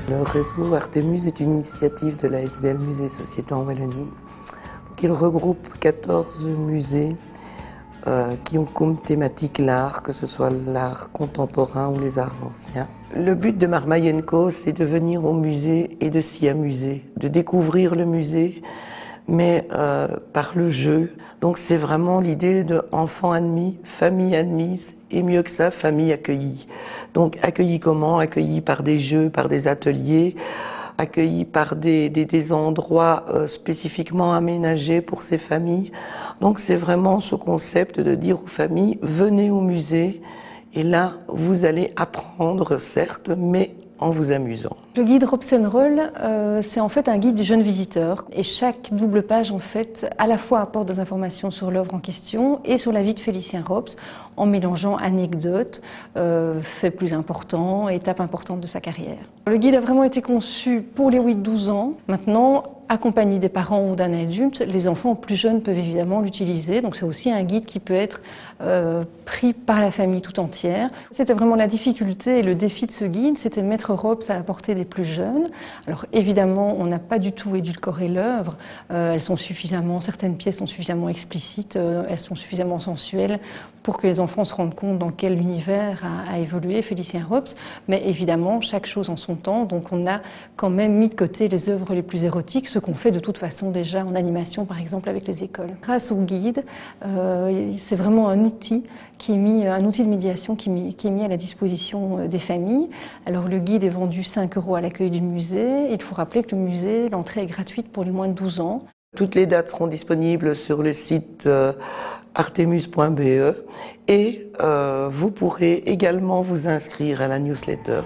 Le réseau Artemus est une initiative de la SBL Musée Société en Wallonie. Il regroupe 14 musées qui ont comme thématique l'art, que ce soit l'art contemporain ou les arts anciens. Le but de Marmaille & Co, c'est de venir au musée et de s'y amuser, de découvrir le musée, mais par le jeu. Donc c'est vraiment l'idée de enfants admis, famille admise, et mieux que ça, famille accueillie. Donc accueillie comment? Accueillie par des jeux, par des ateliers, accueillis par des endroits spécifiquement aménagés pour ces familles. Donc c'est vraiment ce concept de dire aux familles, venez au musée et là vous allez apprendre certes, mais en vous amusant. Le guide Robson-Roll, c'est en fait un guide du jeune visiteur et chaque double page en fait à la fois apporte des informations sur l'œuvre en question et sur la vie de Félicien Rops en mélangeant anecdotes, faits plus importants, étapes importantes de sa carrière. Le guide a vraiment été conçu pour les 8-12 ans. Maintenant, accompagné des parents ou d'un adulte, les enfants plus jeunes peuvent évidemment l'utiliser. Donc c'est aussi un guide qui peut être pris par la famille tout entière. C'était vraiment la difficulté et le défi de ce guide, c'était de mettre Rops à la portée des plus jeunes. Alors évidemment, on n'a pas du tout édulcoré l'œuvre. Certaines pièces sont suffisamment explicites, elles sont suffisamment sensuelles pour que les enfants se rendent compte dans quel univers a évolué Félicien Rops. Mais évidemment, chaque chose en son temps. Donc on a quand même mis de côté les œuvres les plus érotiques, ce qu'on fait de toute façon déjà en animation, par exemple avec les écoles. Grâce au guide, c'est vraiment un outil un outil de médiation qui est mis à la disposition des familles. Alors le guide est vendu 5 € à l'accueil du musée. Il faut rappeler que le musée, l'entrée est gratuite pour les moins de 12 ans. Toutes les dates seront disponibles sur le site artemus.be et vous pourrez également vous inscrire à la newsletter.